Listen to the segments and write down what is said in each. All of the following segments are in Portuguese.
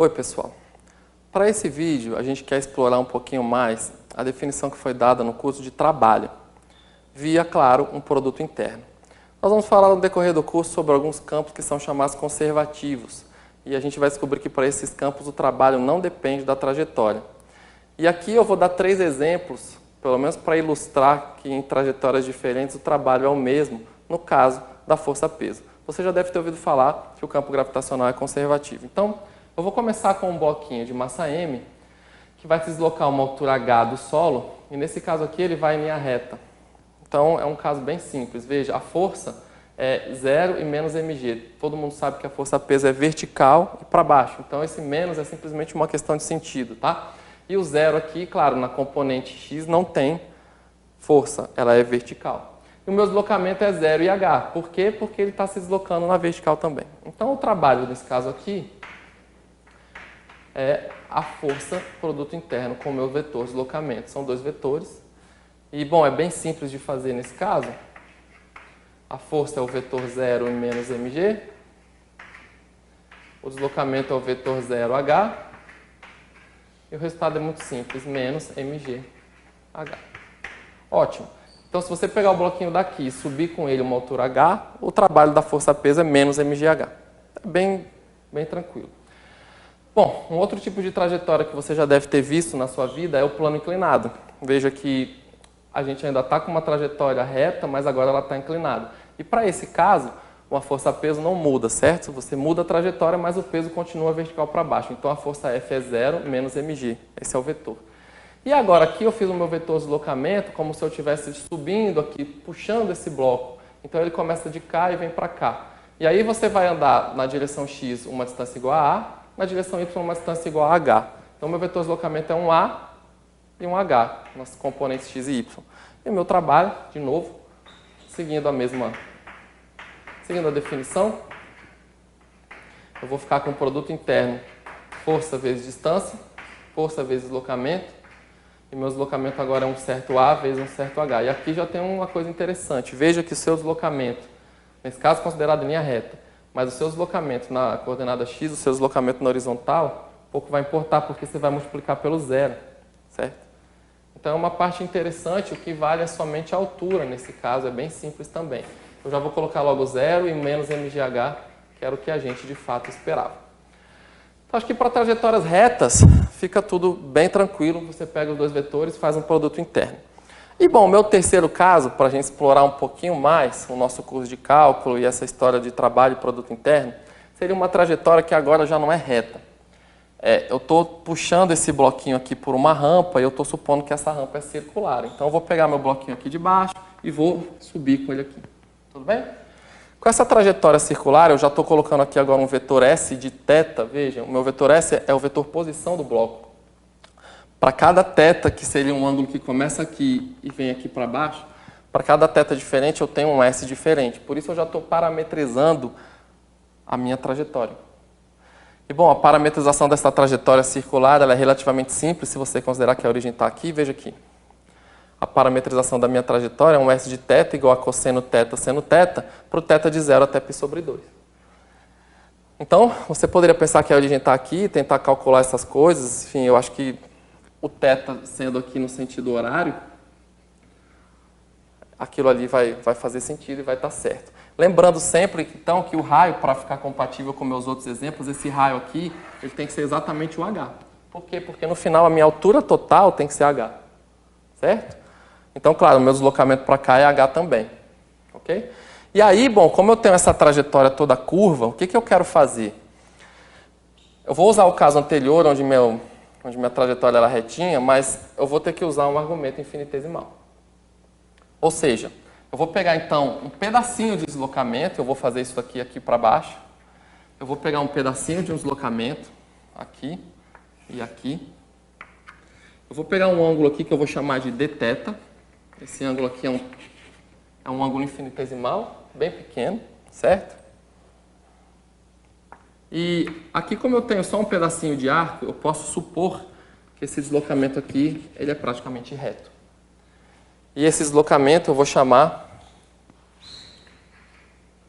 Oi, pessoal. Para esse vídeo, a gente quer explorar um pouquinho mais a definição que foi dada no curso de trabalho, via, claro, um produto interno. Nós vamos falar no decorrer do curso sobre alguns campos que são chamados conservativos, e a gente vai descobrir que para esses campos o trabalho não depende da trajetória. E aqui eu vou dar 3 exemplos, pelo menos para ilustrar que em trajetórias diferentes o trabalho é o mesmo, no caso da força-peso. Você já deve ter ouvido falar que o campo gravitacional é conservativo. Então, eu vou começar com um bloquinho de massa M, que vai se deslocar a uma altura h do solo, e nesse caso aqui ele vai em linha reta. Então, é um caso bem simples. Veja, a força é 0 e menos mg. Todo mundo sabe que a força-peso é vertical e para baixo. Então, esse menos é simplesmente uma questão de sentido, tá? E o 0 aqui, claro, na componente x não tem força, ela é vertical. E o meu deslocamento é 0 e h. Por quê? Porque ele está se deslocando na vertical também. Então, o trabalho nesse caso aqui é a força produto interno com o meu vetor de deslocamento. São 2 vetores. E, bom, é bem simples de fazer nesse caso. A força é o vetor 0 e menos mg. O deslocamento é o vetor 0h. E o resultado é muito simples, menos mgh. Ótimo. Então, se você pegar o bloquinho daqui e subir com ele uma altura h, o trabalho da força-peso é menos mgh. É bem tranquilo. Bom, um outro tipo de trajetória que você já deve ter visto na sua vida é o plano inclinado. Veja que a gente ainda está com uma trajetória reta, mas agora ela está inclinada. E para esse caso, uma força-peso não muda, certo? Você muda a trajetória, mas o peso continua vertical para baixo. Então a força F é 0 menos mg. Esse é o vetor. E agora aqui eu fiz o meu vetor de deslocamento como se eu estivesse subindo aqui, puxando esse bloco. Então ele começa de cá e vem para cá. E aí você vai andar na direção x uma distância igual a a, na direção y uma distância igual a h. Então meu vetor de deslocamento é um a e um h, nas componentes x e y. E o meu trabalho, de novo, seguindo a definição, eu vou ficar com o produto interno força vezes distância, força vezes deslocamento, e meu deslocamento agora é um certo a vezes um certo h. E aqui já tem uma coisa interessante. Veja que o seu deslocamento, nesse caso considerado linha reta, mas o seu deslocamento na coordenada x, o seu deslocamento na horizontal, pouco vai importar, porque você vai multiplicar pelo 0, certo? Então é uma parte interessante, o que vale é somente a altura, nesse caso, é bem simples também. Eu já vou colocar logo 0 e menos mgh, que era o que a gente de fato esperava. Então acho que para trajetórias retas, fica tudo bem tranquilo, você pega os 2 vetores e faz um produto interno. E bom, o meu terceiro caso, para a gente explorar um pouquinho mais o nosso curso de cálculo e essa história de trabalho e produto interno, seria uma trajetória que agora já não é reta. Eu estou puxando esse bloquinho aqui por uma rampa e eu estou supondo que essa rampa é circular. Então eu vou pegar meu bloquinho aqui de baixo e vou subir com ele aqui. Tudo bem? Com essa trajetória circular, eu já estou colocando aqui agora um vetor S de θ. Veja, o meu vetor S é o vetor posição do bloco. Para cada θ, que seria um ângulo que começa aqui e vem aqui para baixo, para cada θ diferente eu tenho um S diferente. Por isso eu já estou parametrizando a minha trajetória. E bom, a parametrização dessa trajetória circular ela é relativamente simples, se você considerar que a origem está aqui. Veja aqui. A parametrização da minha trajetória é um S de θ igual a cosseno θ seno θ, para o θ de 0 até π/2. Então, você poderia pensar que a origem está aqui, tentar calcular essas coisas. Enfim, eu acho que o θ sendo aqui no sentido horário, aquilo ali vai fazer sentido e vai estar certo. Lembrando sempre, então, que o raio, para ficar compatível com meus outros exemplos, esse raio aqui, ele tem que ser exatamente o h. Por quê? Porque no final a minha altura total tem que ser h. Certo? Então, claro, o meu deslocamento para cá é h também. Ok? E aí, bom, como eu tenho essa trajetória toda curva, o que eu quero fazer? Eu vou usar o caso anterior, onde minha trajetória era retinha, mas eu vou ter que usar um argumento infinitesimal. Ou seja, eu vou pegar então um pedacinho de deslocamento, eu vou fazer isso aqui para baixo. Eu vou pegar um pedacinho de um deslocamento, aqui e aqui. Eu vou pegar um ângulo aqui que eu vou chamar de dθ. Esse ângulo aqui é um ângulo infinitesimal, bem pequeno, certo? E aqui, como eu tenho só um pedacinho de arco, eu posso supor que esse deslocamento aqui ele é praticamente reto. E esse deslocamento eu vou chamar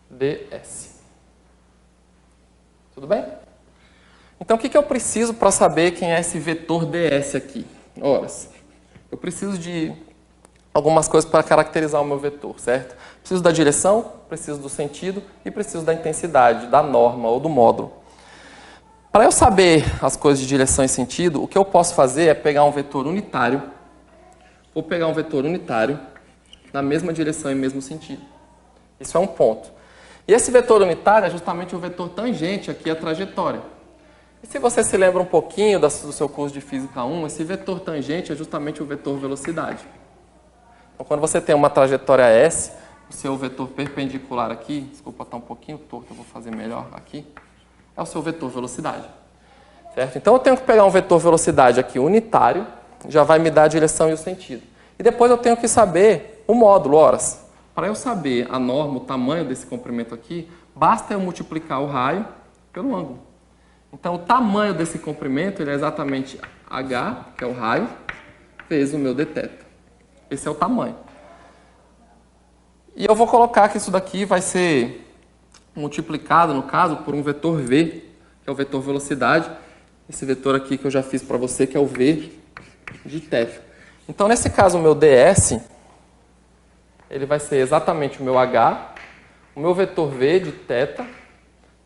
ds. Tudo bem? Então, o que eu preciso para saber quem é esse vetor ds aqui? Ora, eu preciso de algumas coisas para caracterizar o meu vetor, certo? Preciso da direção, preciso do sentido e preciso da intensidade, da norma ou do módulo. Para eu saber as coisas de direção e sentido, o que eu posso fazer é pegar um vetor unitário, ou pegar um vetor unitário na mesma direção e mesmo sentido. Isso é um ponto. E esse vetor unitário é justamente o vetor tangente aqui à trajetória. E se você se lembra um pouquinho do seu curso de Física 1, esse vetor tangente é justamente o vetor velocidade. Então, quando você tem uma trajetória S, o seu vetor perpendicular aqui, desculpa, está um pouquinho torto, eu vou fazer melhor aqui, é o seu vetor velocidade. Certo? Então, eu tenho que pegar um vetor velocidade aqui unitário, já vai me dar a direção e o sentido. E depois eu tenho que saber o módulo, horas. Para eu saber a norma, o tamanho desse comprimento aqui, basta eu multiplicar o raio pelo ângulo. Então, o tamanho desse comprimento ele é exatamente h, que é o raio, vezes o meu dθ. Esse é o tamanho. E eu vou colocar que isso daqui vai ser multiplicado, no caso, por um vetor v, que é o vetor velocidade. Esse vetor aqui que eu já fiz para você, que é o v de θ. Então, nesse caso, o meu ds, ele vai ser exatamente o meu h, o meu vetor v de θ,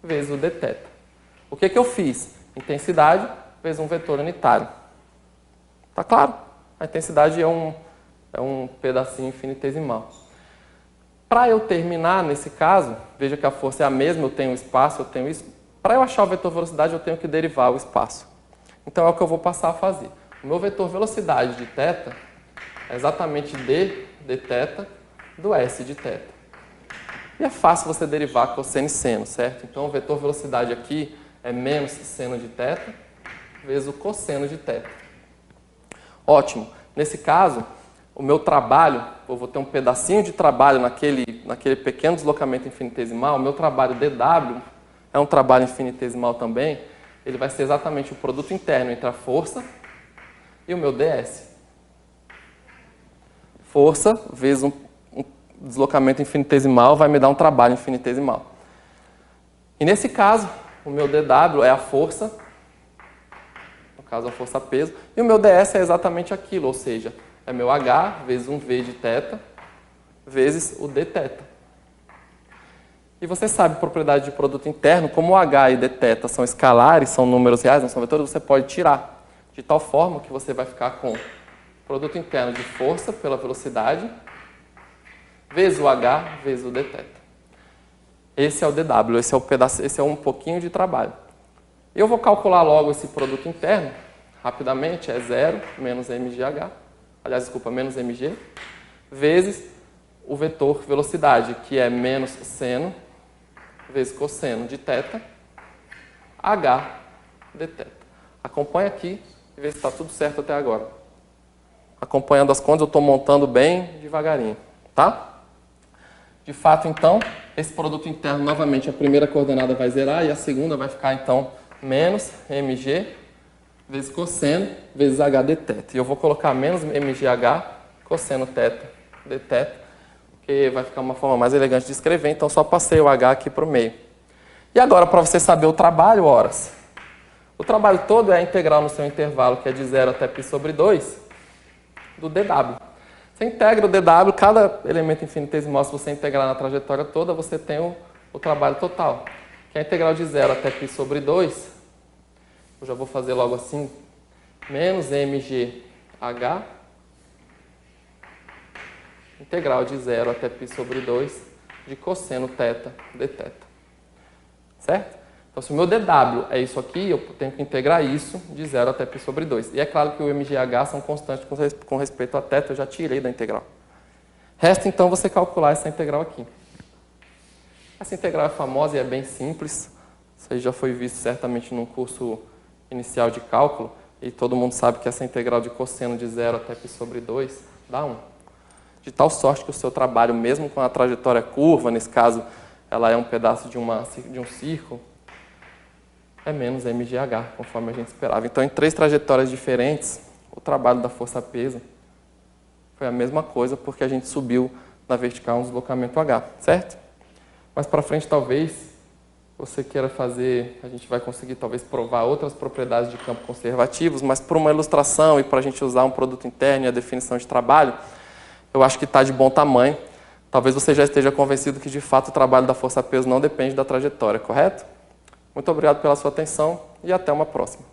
vezes o dθ. O que eu fiz? Intensidade vezes um vetor unitário. Tá claro? A intensidade é um pedacinho infinitesimal. Para eu terminar, nesse caso, veja que a força é a mesma, eu tenho espaço, eu tenho isso. Para eu achar o vetor velocidade, eu tenho que derivar o espaço. Então, é o que eu vou passar a fazer. O meu vetor velocidade de θ é exatamente d dθ do s de θ. E é fácil você derivar cosseno e seno, certo? Então, o vetor velocidade aqui é menos seno de θ vezes o cosseno de θ. Ótimo. Nesse caso, o meu trabalho, eu vou ter um pedacinho de trabalho naquele pequeno deslocamento infinitesimal, o meu trabalho dW é um trabalho infinitesimal também, ele vai ser exatamente o produto interno entre a força e o meu ds. Força vezes um deslocamento infinitesimal vai me dar um trabalho infinitesimal. E nesse caso, o meu dW é a força, no caso a força-peso, e o meu ds é exatamente aquilo, ou seja, é meu h vezes um v de θ vezes o dθ. E você sabe propriedade de produto interno, como o h e dθ são escalares, são números reais, não são vetores, você pode tirar, de tal forma que você vai ficar com produto interno de força pela velocidade vezes o h vezes o dθ. Esse é o dW, esse é um pouquinho de trabalho. Eu vou calcular logo esse produto interno, rapidamente, é 0 menos mgh, aliás, desculpa, menos mg, vezes o vetor velocidade, que é menos seno vezes cosseno de θ, h dθ. Acompanha aqui e vê se está tudo certo até agora. Acompanhando as contas, eu estou montando bem devagarinho, tá? De fato, então, esse produto interno, novamente, a primeira coordenada vai zerar e a segunda vai ficar, então, menos mg vezes cosseno vezes h dθ. E eu vou colocar menos mgh cosseno θ dθ, porque vai ficar uma forma mais elegante de escrever, então só passei o h aqui para o meio. E agora, para você saber o trabalho, horas. O trabalho todo é a integral no seu intervalo, que é de 0 até π sobre 2, do dw. Você integra o dw, cada elemento infinitesimal, se você integrar na trajetória toda, você tem o trabalho total. Que é a integral de 0 até π sobre 2, eu já vou fazer logo assim, menos mgh, integral de 0 até π sobre 2, de cosseno θ dθ. Certo? Então, se o meu dw é isso aqui, eu tenho que integrar isso de 0 até π sobre 2. E é claro que o mgh são constantes com respeito a θ, eu já tirei da integral. Resta, então, você calcular essa integral aqui. Essa integral é famosa e é bem simples. Isso aí já foi visto certamente num curso inicial de cálculo. E todo mundo sabe que essa integral de cosseno de 0 até π sobre 2 dá 1. De tal sorte que o seu trabalho, mesmo com a trajetória curva, nesse caso, ela é um pedaço de um círculo, é menos mgh, conforme a gente esperava. Então, em 3 trajetórias diferentes, o trabalho da força-peso foi a mesma coisa, porque a gente subiu na vertical um deslocamento h, certo? Mais para frente, talvez, você queira fazer, a gente vai conseguir talvez provar outras propriedades de campo conservativos, mas por uma ilustração e para a gente usar um produto interno e a definição de trabalho, eu acho que está de bom tamanho. Talvez você já esteja convencido que, de fato, o trabalho da força-peso não depende da trajetória, correto? Muito obrigado pela sua atenção e até uma próxima.